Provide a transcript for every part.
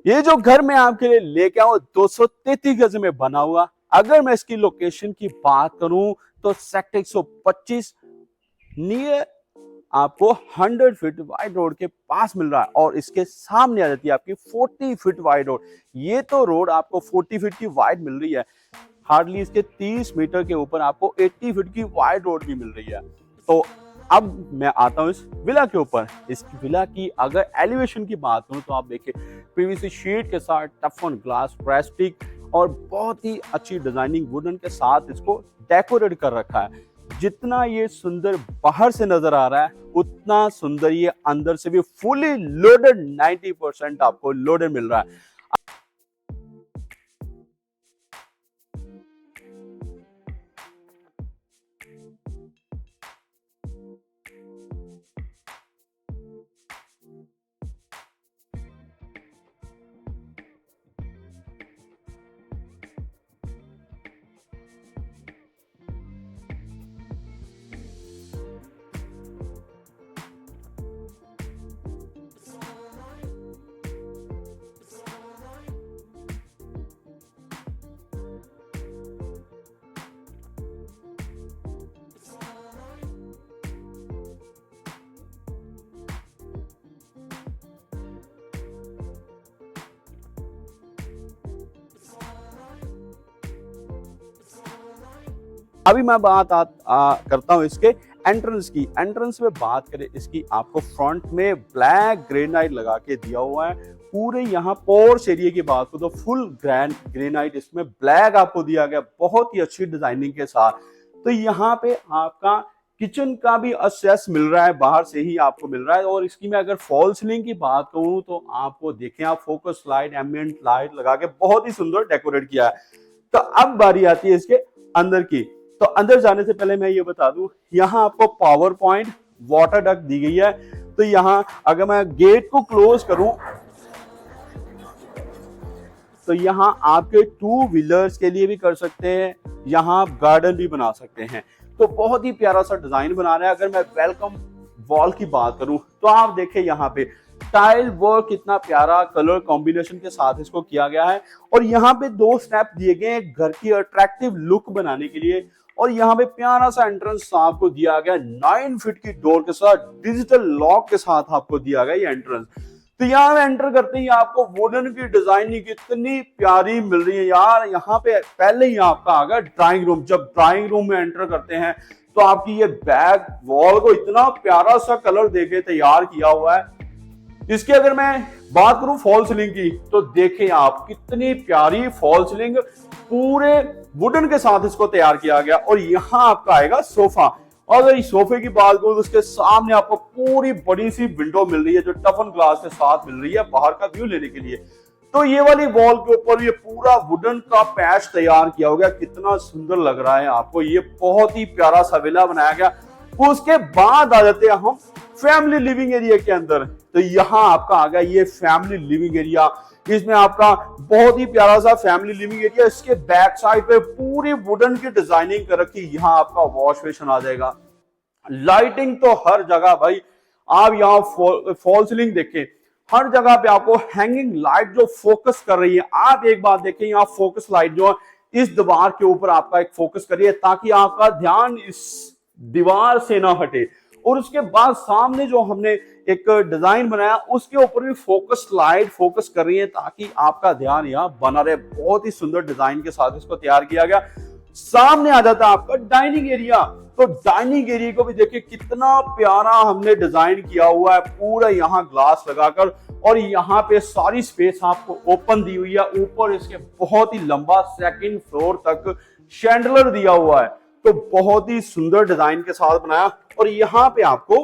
ये जो घर मैं आपके लिए लेके आऊं 233 गज में बना हुआ। अगर मैं इसकी लोकेशन की बात करूं तो सेक्टर 125 नियर आपको 100 फीट वाइड रोड के पास मिल रहा है और इसके सामने आ जाती है आपकी 40 फीट वाइड रोड। ये तो रोड आपको 40 फीट की वाइड मिल रही है, हार्डली इसके 30 मीटर के ऊपर आपको 80 फीट की वाइड रोड भी मिल रही है। तो अब मैं आता हूँ इस विला के ऊपर। इस विला की अगर एलिवेशन की बात करूँ तो आप देखिए पीवीसी शीट के साथ टफन ग्लास प्लास्टिक और बहुत ही अच्छी डिजाइनिंग वुडन के साथ इसको डेकोरेट कर रखा है। जितना ये सुंदर बाहर से नजर आ रहा है उतना सुंदर ये अंदर से भी फुली लोडेड 90% आपको लोडेड मिल रहा है। अभी मैं बात करता हूँ इसके एंट्रेंस की। एंट्रेंस में बात करें इसकी, आपको फ्रंट में ब्लैक ग्रेनाइट लगा के दिया हुआ है। पूरे यहाँ पोर्च एरिया की बात करो तो फुल ग्रेनाइट इसमें ब्लैक आपको दिया गया, बहुत ही अच्छी डिजाइनिंग के साथ। तो यहाँ पे आपका किचन का भी एक्सेस मिल रहा है, बाहर से ही आपको मिल रहा है। और इसकी मैं अगर फॉल सीलिंग की बात करूँ तो आपको देखें, आप फोकस लाइट एम्बिएंट लाइट लगा के बहुत ही सुंदर डेकोरेट किया है। तो अब बारी आती है इसके अंदर की। तो अंदर जाने से पहले मैं ये बता दूं, यहाँ आपको पावर पॉइंट वाटर डक्ट दी गई है। तो यहाँ अगर मैं गेट को क्लोज करूं तो यहाँ आपके 2 व्हीलर्स के लिए भी कर सकते हैं, यहाँ आप गार्डन भी बना सकते हैं। तो बहुत ही प्यारा सा डिजाइन बना रहा है। अगर मैं वेलकम वॉल की बात करूं तो आप देखें यहाँ पे टाइल वर्क कितना प्यारा कलर कॉम्बिनेशन के साथ इसको किया गया है। और यहाँ पे 2 स्टेप दिए गए हैं घर की अट्रैक्टिव लुक बनाने के लिए। और यहाँ पे प्यारा सा एंट्रेंस आपको दिया गया 9 फीट की डोर के साथ, डिजिटल लॉक के साथ आपको दिया गया ये एंट्रेंस। तो यहाँ एंटर करते ही आपको वुडन की डिजाइनिंग कितनी प्यारी मिल रही है यार। यहाँ पे पहले ही आपका आ गया ड्राइंग रूम। जब ड्राइंग रूम में एंटर करते हैं तो आपकी ये बैक वॉल को इतना प्यारा सा कलर देके तैयार किया हुआ है। इसकी अगर मैं बात करूं फॉल सीलिंग की तो देखें आप कितनी प्यारी फॉल सीलिंग, पूरे वुडन के साथ इसको तैयार किया गया। और यहाँ आपका आएगा सोफा। और अगर इस सोफे की बात करूं तो उसके सामने आपको पूरी बड़ी सी विंडो मिल रही है जो टफन ग्लास के साथ मिल रही है बाहर का व्यू लेने के लिए। तो ये वाली वॉल के ऊपर ये पूरा वुडन का पैच तैयार किया हो गया, कितना सुंदर लग रहा है आपको। ये बहुत ही प्यारा सा विला बनाया गया। उसके बाद आ जाते हैं हम फैमिली लिविंग एरिया के अंदर। तो यहाँ आपका आ गया ये फैमिली लिविंग एरिया। इसमें आपका बहुत ही प्यारा सा फैमिली लिविंग एरिया। इसके बैक साइड पे पूरी वुडन की डिजाइनिंग कर रखी। यहाँ आपका वॉश बेसिन आ जाएगा। लाइटिंग तो हर जगह भाई, आप यहाँ फॉल सीलिंग देखें, हर जगह पे आपको हैंगिंग लाइट जो फोकस कर रही है। आप एक बात देखें, यहाँ फोकस लाइट जो है इस दीवार के ऊपर आपका एक फोकस कर रही है ताकि आपका ध्यान इस दीवार से ना हटे। और उसके बाद सामने जो हमने एक डिजाइन बनाया उसके ऊपर भी फोकस लाइट फोकस कर रही है ताकि आपका ध्यान यहाँ बना रहे। बहुत ही सुंदर डिजाइन के साथ इसको तैयार किया गया। सामने आ जाता है आपका डाइनिंग एरिया। तो डाइनिंग एरिया को भी देखिए कितना प्यारा हमने डिजाइन किया हुआ है, पूरा यहाँ ग्लास लगाकर। और यहाँ पे सारी स्पेस आपको ओपन दी हुई है। ऊपर इसके बहुत ही लंबा 2nd फ्लोर तक शैंडलर दिया हुआ है। तो बहुत ही सुंदर डिजाइन के साथ बनाया। और यहाँ पे आपको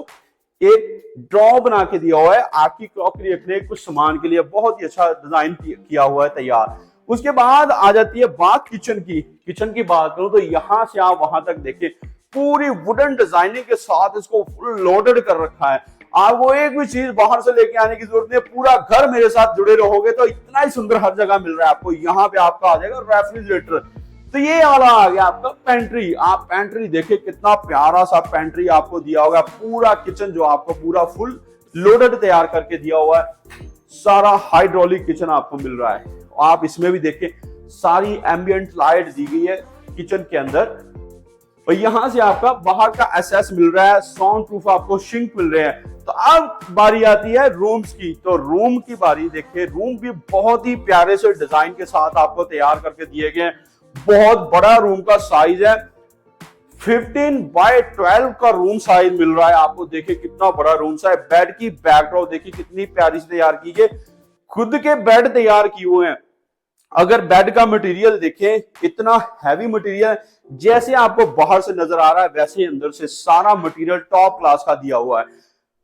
एक ड्रॉ बना के दिया हुआ है आपकी क्रॉकरी रखने कुछ सामान के लिए। बहुत ही अच्छा डिजाइन किया हुआ है तैयार। उसके बाद आ जाती है बात किचन की। किचन की बात करूं तो यहाँ से आप वहां तक देखिए पूरी वुडन डिजाइनिंग के साथ इसको फुल लोडेड कर रखा है। आपको एक भी चीज बाहर से लेके आने की जरूरत नहीं, पूरा घर मेरे साथ जुड़े रहोगे तो इतना ही सुंदर हर जगह मिल रहा है आपको। यहाँ पे आपका आ जाएगा रेफ्रिजरेटर। तो ये वाला आ गया आपका पेंट्री। आप पेंट्री देखिए कितना प्यारा सा पेंट्री आपको दिया होगा। पूरा किचन जो आपको पूरा फुल लोडेड तैयार करके दिया हुआ है। सारा हाइड्रोलिक किचन आपको मिल रहा है। आप इसमें भी देखें सारी एम्बियंट लाइट दी गई है किचन के अंदर। और यहां से आपका बाहर का एसेस मिल रहा है, साउंड प्रूफ आपको सिंक मिल रहे हैं। तो अब बारी आती है रूम्स की। तो रूम की बारी देखिए, रूम भी बहुत ही प्यारे से डिजाइन के साथ आपको तैयार करके दिए गए हैं। बहुत बड़ा रूम का साइज है, 15x12 का रूम साइज मिल रहा है आपको। देखिए कितना बड़ा रूम साइज। बेड की बैकड्रॉप देखिए कितनी प्यारी से तैयार की गई, खुद के बेड तैयार किए हुए हैं। अगर बेड का मटेरियल देखें, इतना हैवी मटेरियल, जैसे आपको बाहर से नजर आ रहा है वैसे ही अंदर से सारा मटेरियल टॉप क्लास का दिया हुआ है।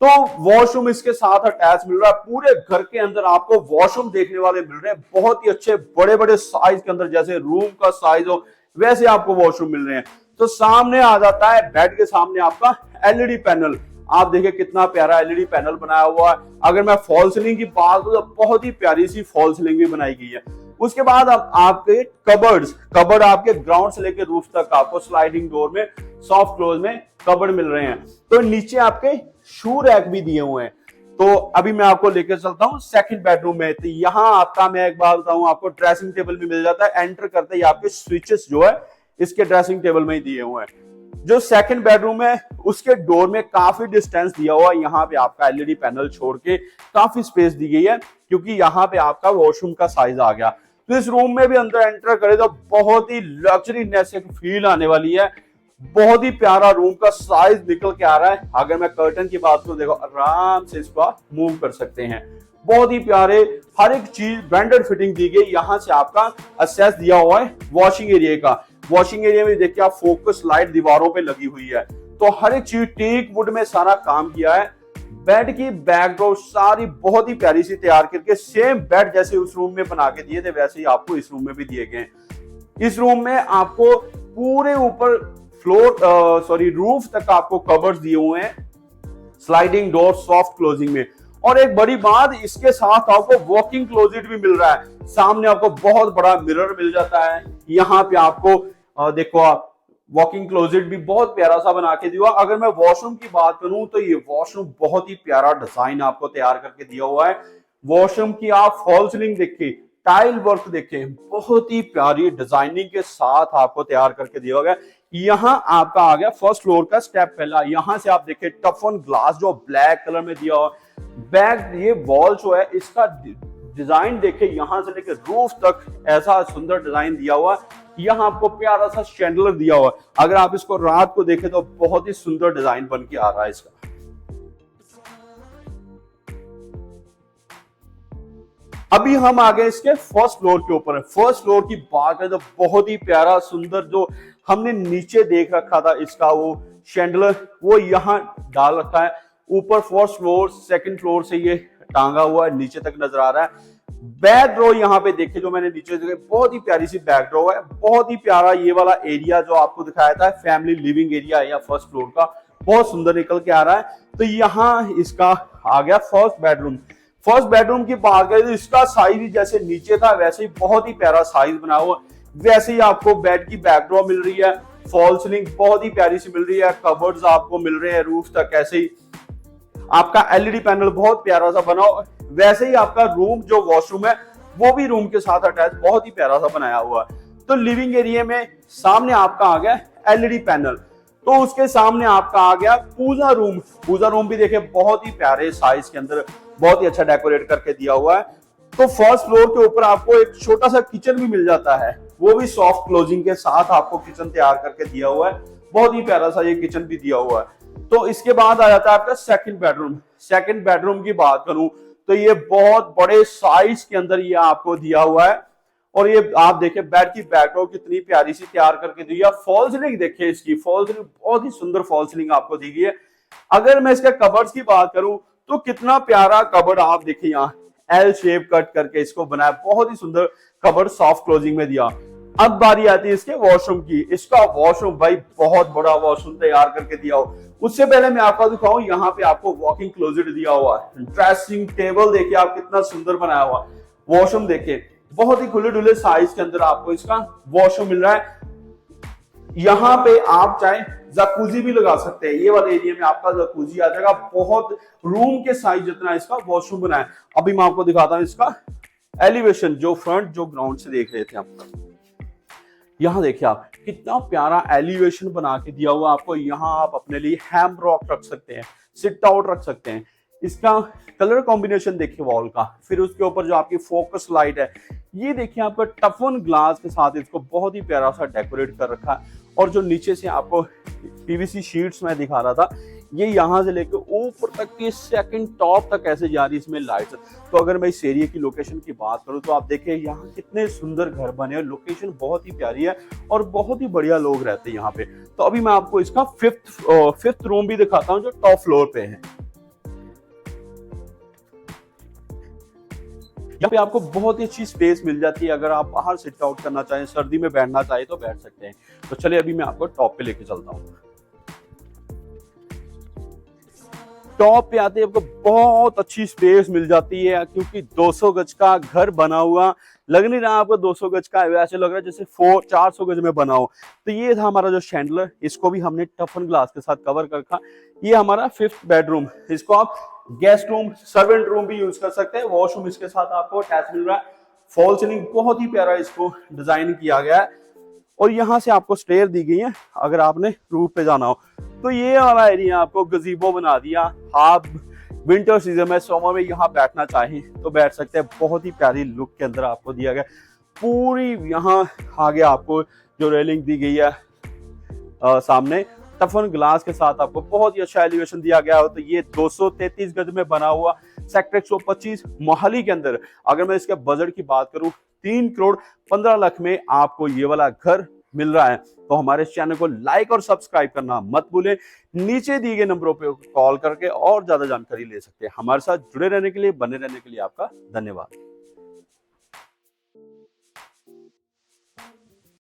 तो वॉशरूम इसके साथ अटैच मिल रहा है। पूरे घर के अंदर आपको वॉशरूम देखने वाले मिल रहे हैं, बहुत ही अच्छे बड़े बड़े साइज के अंदर, जैसे रूम का साइज हो वैसे आपको वॉशरूम मिल रहे हैं। तो सामने आ जाता है बेड के सामने आपका एलईडी पैनल। आप देखिए कितना प्यारा एलईडी पैनल बनाया हुआ है। अगर मैं फॉल सीलिंग की बात करूं तो बहुत ही प्यारी सी फॉल सीलिंग भी बनाई गई है। उसके बाद अब आपके कबर्ड आपके ग्राउंड से लेकर रूफ तक आपको स्लाइडिंग डोर में सॉफ्ट क्लोज में कबर्ड मिल रहे हैं। तो नीचे आपके शू रैक भी दिए हुए हैं। तो अभी मैं आपको लेकर चलता हूँ सेकंड बेडरूम में। तो यहाँ आपका मैं एक बात बताऊं, आपको ड्रेसिंग टेबल भी मिल जाता है। एंटर करते ही आपके स्विचेस जो है इसके ड्रेसिंग टेबल में ही दिए हुए हैं। जो सेकंड बेडरूम है उसके डोर में काफी डिस्टेंस दिया हुआ है। यहाँ पे आपका एलईडी पैनल छोड़ के काफी स्पेस दी गई है, क्योंकि यहाँ पे आपका वॉशरूम का साइज आ गया। तो इस रूम में भी अंदर एंटर करें तो बहुत ही लग्जरीनेस एक फील आने वाली है। बहुत ही प्यारा रूम का साइज निकल के आ रहा है। अगर मैं कर्टन की बात करूं, देखो आराम से इसको मूव कर सकते हैं। बहुत ही प्यारे, हर एक चीज ब्रांडेड फिटिंग दी गई। यहाँ से आपका एक्सेस दिया हुआ है वॉशिंग एरिया का। वॉशिंग एरिया में देखिए आप फोकस लाइट दीवारों पे लगी हुई है। तो हर एक चीज टीक वुड में सारा काम किया है। बेड की बैकड्रॉप सारी बहुत ही प्यारी सी तैयार करके, सेम बेड जैसे उस रूम में बना के दिए थे वैसे ही आपको इस रूम में भी दिए गए। इस रूम में आपको पूरे ऊपर रूफ तक आपको कबर्ड्स दिए हुए हैं, स्लाइडिंग डोर सॉफ्ट क्लोजिंग में। और एक बड़ी बात, इसके साथ आपको वॉकिंग क्लोजेट भी मिल रहा है। सामने आपको बहुत बड़ा मिरर मिल जाता है। यहाँ पे आपको देखो आप वॉकिंग क्लोजेट भी बहुत प्यारा सा बना के दिया। अगर मैं वॉशरूम की बात करूं तो ये वॉशरूम बहुत ही प्यारा डिजाइन आपको तैयार करके दिया हुआ है। वॉशरूम की आप फॉल सीलिंग देखें, टाइल वर्क देखें, बहुत ही प्यारी डिजाइनिंग के साथ आपको तैयार करके दिया गया। यहाँ आपका आ गया फर्स्ट फ्लोर का स्टेप पहला। यहाँ से आप देखें टफन ग्लास जो ब्लैक कलर में दिया हुआ। बैक ये वॉल जो है इसका डिजाइन देखे, यहाँ से लेकर रूफ तक ऐसा सुंदर डिजाइन दिया हुआ। यहाँ आपको प्यारा सा शैंडलर दिया हुआ। अगर आप इसको रात को देखें तो बहुत ही सुंदर डिजाइन बन के आ रहा है इसका। अभी हम आ गए इसके फर्स्ट फ्लोर के ऊपर। फर्स्ट फ्लोर की बात है तो बहुत ही प्यारा सुंदर, जो हमने नीचे देख रखा था इसका वो शैंडलर, वो यहाँ डाल रखा है। ऊपर फर्स्ट फ्लोर सेकंड फ्लोर से ये टांगा हुआ है, नीचे तक नजर आ रहा है। बैक ड्रॉ यहाँ पे देखे जो मैंने नीचे देखे, बहुत ही प्यारी सी बैक ड्रॉ है। बहुत ही प्यारा ये वाला एरिया जो आपको दिखाया था फैमिली लिविंग एरिया या फर्स्ट फ्लोर का, बहुत सुंदर निकल के आ रहा है। तो यहाँ इसका आ गया फर्स्ट बेडरूम। फर्स्ट बेडरूम की बात करें तो इसका साइज जैसे नीचे था वैसे ही बहुत ही प्यारा साइज बना हुआ। वैसे ही आपको बेड की बैकड्रॉप मिल रही है, फॉल सीलिंग बहुत ही प्यारी सी मिल रही है, कबर्ड्स आपको मिल रहे हैं रूफ तक। ऐसे ही आपका एलईडी पैनल बहुत प्यारा सा बना। वैसे ही आपका रूम जो वॉशरूम है वो भी रूम के साथ अटैच बहुत ही प्यारा सा बनाया हुआ है। तो लिविंग एरिया में सामने आपका आ गया एलईडी पैनल। तो उसके सामने आपका आ गया पूजा रूम। पूजा रूम भी देखे बहुत ही प्यारे साइज के अंदर, बहुत ही अच्छा डेकोरेट करके दिया हुआ है। तो फर्स्ट फ्लोर के ऊपर आपको एक छोटा सा किचन भी मिल जाता है, वो भी सॉफ्ट क्लोजिंग के साथ आपको किचन तैयार करके दिया हुआ है। बहुत ही प्यारा सा ये किचन भी दिया हुआ है। तो इसके बाद आ जाता है आपका सेकंड बेडरूम। सेकंड बेडरूम की बात करूं तो ये बहुत बड़े साइज के अंदर ये आपको दिया हुआ है। और ये आप देखें बेड की बैकड्रॉप कितनी प्यारी सी तैयार करके दी है। फॉल सीलिंग देखिए, इसकी फॉल सीलिंग बहुत ही सुंदर फॉल सीलिंग आपको दी गई है। अगर मैं इसके कबर्ड्स की बात करूं तो कितना प्यारा कबर्ड आप देखिए, यहाँ एल शेप कट करके इसको बनाया, बहुत ही सुंदर कबर्ड सॉफ्ट क्लोजिंग में दिया। अब बारी आती है इसके वॉशरूम की। इसका वॉशरूम भाई बहुत बड़ा वॉशरूम तैयार करके दिया हो। उससे पहले मैं आपको दिखाऊं, यहाँ पे आपको वॉकिंग क्लोजेट दिया हुआ है। ड्रेसिंग टेबल देखिए आप कितना सुंदर बनाया हुआ। वॉशरूम देखिए बहुत ही खुले डुले साइज के अंदर आपको इसका वॉशरूम मिल रहा है। यहाँ पे आप चाहे जकूजी भी लगा सकते हैं। ये वाले एरिया में आपका जकूजी आ जाएगा, बहुत रूम के साइज जितना इसका वॉशरूम बना है। अभी मैं आपको दिखाता हूँ इसका एलिवेशन, जो फ्रंट जो ग्राउंड से देख रहे थे आप। यहाँ देखिए आप कितना प्यारा एलिवेशन बना के दिया हुआ आपको। यहाँ आप अपने लिए हैम रॉक रख सकते हैं, सिट आउट रख सकते हैं। इसका कलर कॉम्बिनेशन देखिए वॉल का, फिर उसके ऊपर जो आपकी फोकस लाइट है, ये देखिए आपका टफन ग्लास के साथ इसको बहुत ही प्यारा सा डेकोरेट कर रखा है। और जो नीचे से आपको पीवीसी शीट्स में दिखा रहा था, ये यहाँ से लेकर ऊपर तक की सेकंड टॉप तक ऐसे जा रही इसमें लाइट्स। तो अगर मैं इस एरिया की लोकेशन की बात करूँ तो आप देखिए यहाँ कितने सुंदर घर बने हैं, लोकेशन बहुत ही प्यारी है और बहुत ही बढ़िया लोग रहते हैं यहाँ पे। तो अभी मैं आपको इसका फिफ्थ रूम भी दिखाता हूँ जो टॉप फ्लोर पे है। यहाँ पे आपको बहुत ही अच्छी स्पेस मिल जाती है, अगर आप बाहर सिट आउट करना चाहें, सर्दी में बैठना चाहें तो बैठ सकते हैं। तो चलिए अभी मैं आपको टॉप पे लेके चलता हूँ। टॉप पे आते आपको बहुत अच्छी स्पेस मिल जाती है, क्योंकि 200 गज का घर बना हुआ लग नहीं रहा आपको 200 गज का, ऐसे लग रहा है जैसे 400 गज में बना हो। तो ये था हमारा जो शैंडलर, इसको भी हमने टफन ग्लास के साथ कवर कर रखा। ये हमारा 5th बेडरूम, इसको आप गेस्ट रूम, सर्वेंट रूम भी यूज कर सकते हैं। वॉशरूम इसके साथ आपको अटैच मिल रहा है। फॉल सीलिंग बहुत ही प्यारा इसको डिजाइन किया गया है और यहाँ से आपको स्टेयर दी गई है अगर आपने रूफ पे जाना हो। तो ये वाला एरिया आपको गजीबो बना दिया। आप विंटर सीजन में, समर में यहाँ बैठना चाहें तो बैठ सकते हैं। बहुत ही प्यारी लुक के अंदर आपको दिया गया। पूरी यहाँ आगे आपको जो रेलिंग दी गई है सामने टफन ग्लास के साथ आपको बहुत ही अच्छा एलिवेशन दिया गया हो। तो ये 233 गज में बना हुआ सेक्टर 125 मोहाली के अंदर, अगर मैं इसके बजट की बात करूं 3 करोड़ 15 लाख में आपको ये वाला घर मिल रहा है। तो हमारे चैनल को लाइक और सब्सक्राइब करना मत भूलें। नीचे दिए गए नंबरों पे कॉल करके और ज्यादा जानकारी ले सकते हैं। हमारे साथ जुड़े रहने के लिए, बने रहने के लिए आपका धन्यवाद।